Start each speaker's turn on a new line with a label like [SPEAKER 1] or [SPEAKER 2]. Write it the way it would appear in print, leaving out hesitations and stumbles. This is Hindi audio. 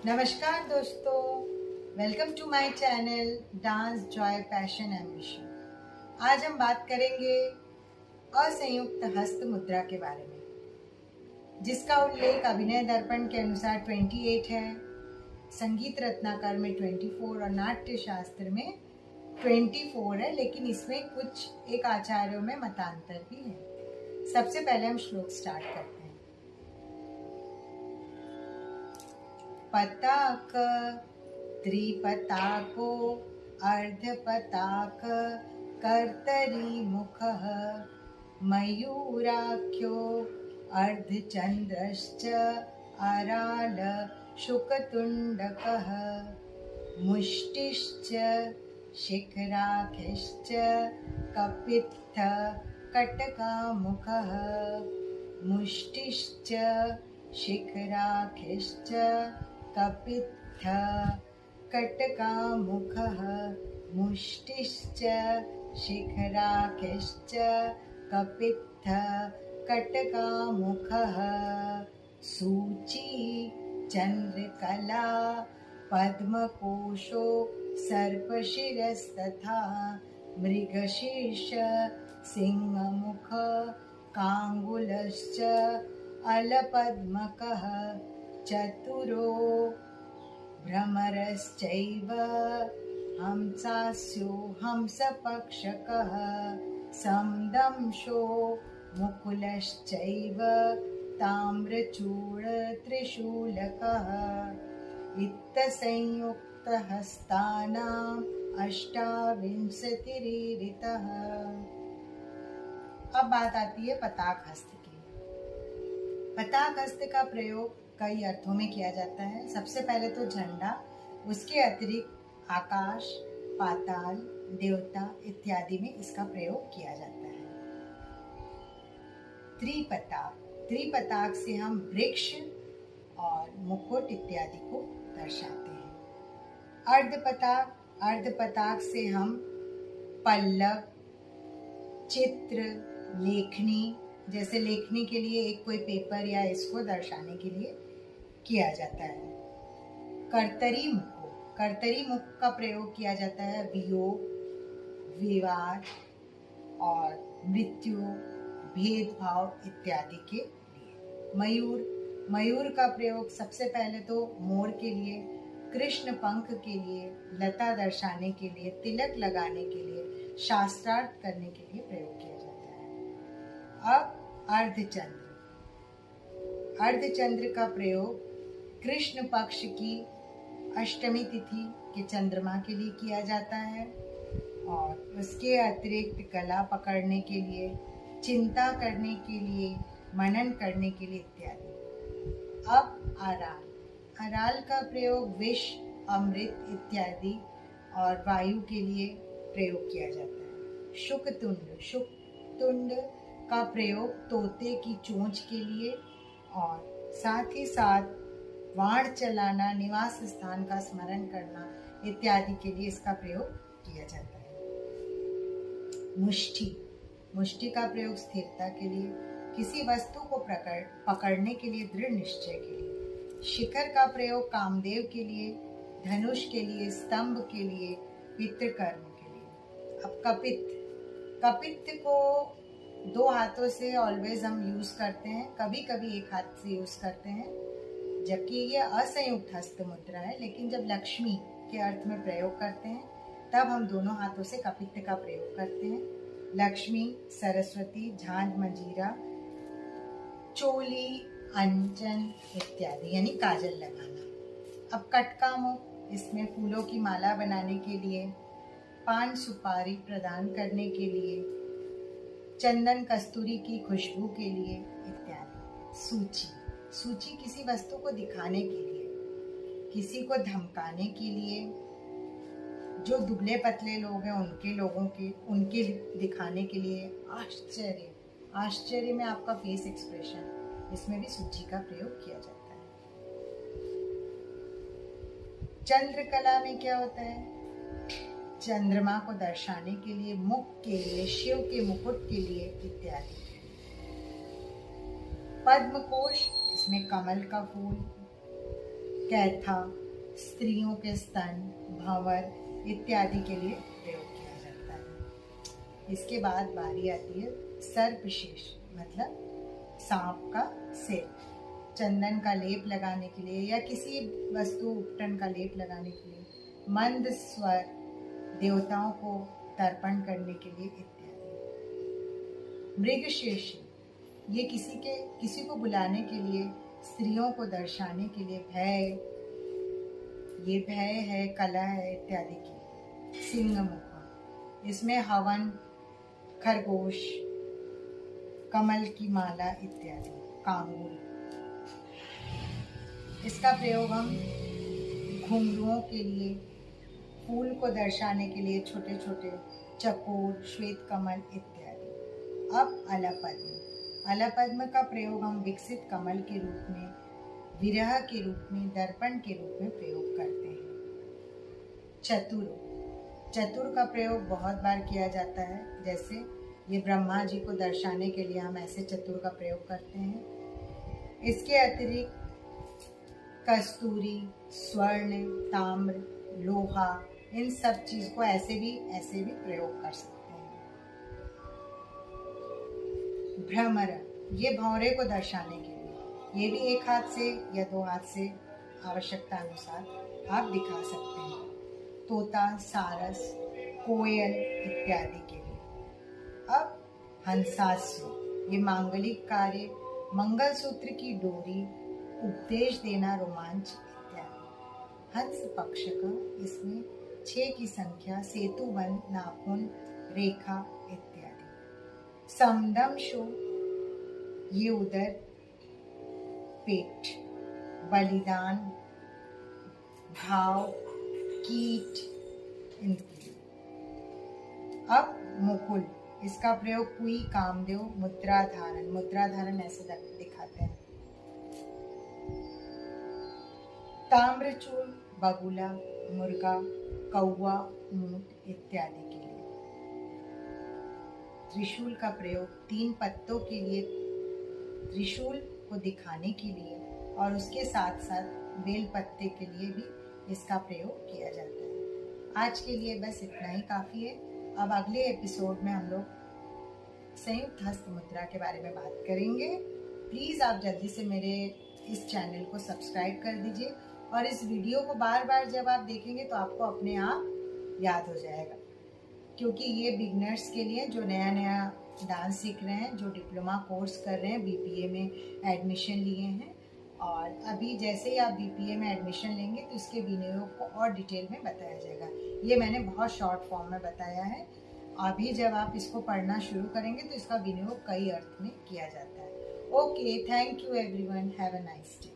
[SPEAKER 1] नमस्कार दोस्तों, welcome to my channel dance joy passion ambition. आज हम बात करेंगे असंयुक्त हस्त मुद्रा के बारे में, जिसका उल्लेख अभिनय दर्पण के अनुसार 28 है, संगीत रत्नाकर में 24 और नाट्य शास्त्र में 24 है, लेकिन इसमें कुछ एक आचार्यों में मतांतर भी है। सबसे पहले हम श्लोक स्टार्ट करते हैं। पताक त्रिपताको अर्धपताक कर्तरी मुखः मयूराख्यो अर्धचन्द्रश्च अराल शुकतुण्डकः मुष्टिश्च शिखराख्यश्च कपित्थ कटकामुखः मुष्टिश्च शिखराख्यश्च कपित्थ कटकामुखः मुष्टिश्च शिखराख्यश्च कपित्थ कटकामुखः सूची चन्द्रकला पद्मकोशो सर्पशिरस्तथा मृगशीर्ष सिंहमुख काङ्गुलश्च अलपद्मकः चतुरो भ्रमरश्चैव हंसास्यो हंसपक्षकः समदंशो मुकुलश्चैव ताम्रचूडत्रिशूलकः इत्थसंयुक्तहस्तानाम् अष्टाविंशतिरीरितः। अब बात आती है पताक हस्त की। पताक हस्त का प्रयोग कई अर्थों में किया जाता है। सबसे पहले तो झंडा, उसके अतिरिक्त आकाश, पाताल, देवता इत्यादि में इसका प्रयोग किया जाता है। त्रिपताक, त्रिपताक से हम वृक्ष और मुकुट इत्यादि को दर्शाते हैं। अर्धपताक, अर्धपताक से हम पल्लव, चित्र, लेखनी, जैसे लेखनी के लिए एक कोई पेपर या इसको दर्शाने के लिए किया जाता है। कर्तरी मुख, कर्तरी मुख का प्रयोग किया जाता है वियोग, विवाद और मृत्यु, भेदभाव इत्यादि के लिए। मयूर, मयूर का प्रयोग सबसे पहले तो मोर के लिए, कृष्ण पंख के लिए, लता दर्शाने के लिए, तिलक लगाने के लिए, शास्त्रार्थ करने के लिए प्रयोग किया जाता है। अब अर्धचंद्र, अर्धचंद्र का प्रयोग कृष्ण पक्ष की अष्टमी तिथि के चंद्रमा के लिए किया जाता है और उसके अतिरिक्त गला पकड़ने के लिए, चिंता करने के लिए, मनन करने के लिए इत्यादि। अब आराल, अराल का प्रयोग विष, अमृत इत्यादि और वायु के लिए प्रयोग किया जाता है। शुकतुंड, शुकतुंड का प्रयोग तोते की चोंच के लिए और साथ ही साथ वाण चलाना, निवास स्थान का स्मरण करना इत्यादि के लिए इसका प्रयोग किया जाता है। मुष्टि, मुष्टि का प्रयोग स्थिरता के लिए, किसी वस्तु को पकड़ने के लिए, दृढ़ निश्चय के लिए। शिखर का प्रयोग कामदेव के लिए, धनुष के लिए, स्तंभ के लिए, पितृकर्म के लिए। अब कपित्थ, कपित्थ को दो हाथों से ऑलवेज हम यूज करते हैं, कभी कभी एक हाथ से यूज करते हैं, जबकि ये असंयुक्त हस्त मुद्रा है। लेकिन जब लक्ष्मी के अर्थ में प्रयोग करते हैं तब हम दोनों हाथों से कपित्थ का प्रयोग करते हैं। लक्ष्मी, सरस्वती, झांझ मंजीरा, चोली, अंजन इत्यादि यानी काजल लगाना। अब कटकामुख, इसमें फूलों की माला बनाने के लिए, पान सुपारी प्रदान करने के लिए, चंदन कस्तूरी की खुशबू के लिए इत्यादि। सूची, सूची किसी वस्तु को दिखाने के लिए, किसी को धमकाने के लिए, जो दुबले पतले लोग हैं उनके दिखाने के लिए। आश्चर्य, आश्चर्य में आपका फेस एक्सप्रेशन, इसमें भी सूची का प्रयोग किया जाता है। चंद्रकला में क्या होता है? चंद्रमा को दर्शाने के लिए, मुख के लिए, शिव के मुकुट के लिए इत्यादि। पद्मकोश, इसमें कमल का फूल, कैथा, स्त्रियों के स्तन, भंवर इत्यादि के लिए प्रयोग किया जाता है। इसके बाद बारी आती है सर्पशेष, मतलब सांप का सिर। चंदन का लेप लगाने के लिए या किसी वस्तु उपटन का लेप लगाने के लिए, मंद स्वर, देवताओं को तर्पण करने के लिए इत्यादि। मृगशीर्ष, ये किसी को बुलाने के लिए, स्त्रियों को दर्शाने के लिए, भय, ये भय है, कला है इत्यादि की। सिंह मुख, इसमें हवन, खरगोश, कमल की माला इत्यादि। कांगुल, इसका प्रयोग हम घुंघरुओं के लिए, फूल को दर्शाने के लिए, छोटे छोटे चकोर, श्वेत कमल इत्यादि। अब अलपद्म, अलपद्म का प्रयोग हम विकसित कमल के रूप में, विरह के रूप में, दर्पण के रूप में प्रयोग करते हैं। चतुर, चतुर का प्रयोग बहुत बार किया जाता है, जैसे ये ब्रह्मा जी को दर्शाने के लिए हम ऐसे चतुर का प्रयोग करते हैं। इसके अतिरिक्त कस्तूरी, स्वर्ण, ताम्र, लोहा, इन सब चीज को ऐसे भी प्रयोग कर सकते हैं। भ्रमर, ये भंवरे को दर्शाने के लिए, ये भी एक हाथ से या दो हाथ से आवश्यकता अनुसार आप दिखा सकते हैं। तोता, सारस, कोयल इत्यादि के लिए। अब हंसास्व, ये मांगलिक कार्य, मंगलसूत्र की डोरी, उपदेश देना, रोमांच इत्यादि। हंस पक्ष का, इसमें 6 की संख्या, सेतुबंध, नाखून, रेखा इत्यादि। समदंशो, ये उदर, पेट, बलिदान, घाव, कीट इनके। अब मुकुल, इसका प्रयोग कुई, कामदेव, मुद्रा धारण, मुद्रा धारण ऐसे दिखाते हैं। ताम्रचूड़, बगुला, मुर्गा, कौवा, ऊंट इत्यादि के लिए। त्रिशूल का प्रयोग 3 पत्तों के लिए, त्रिशूल को दिखाने के लिए, और उसके साथ साथ बेल पत्ते के लिए भी इसका प्रयोग किया जाता है। आज के लिए बस इतना ही काफ़ी है। अब अगले एपिसोड में हम लोग संयुक्त हस्त मुद्रा के बारे में बात करेंगे। प्लीज़ आप जल्दी से मेरे इस चैनल को सब्सक्राइब कर दीजिए, और इस वीडियो को बार बार जब आप देखेंगे तो आपको अपने आप याद हो जाएगा, क्योंकि ये बिगनर्स के लिए जो नया नया डांस सीख रहे हैं, जो डिप्लोमा कोर्स कर रहे हैं, बीपीए में एडमिशन लिए हैं, और अभी जैसे ही आप बीपीए में एडमिशन लेंगे तो इसके विनियोग को और डिटेल में बताया जाएगा। ये मैंने बहुत शॉर्ट फॉर्म में बताया है। अभी जब आप इसको पढ़ना शुरू करेंगे तो इसका विनियोग कई अर्थ में किया जाता है। Okay, thank you everyone, have a nice day.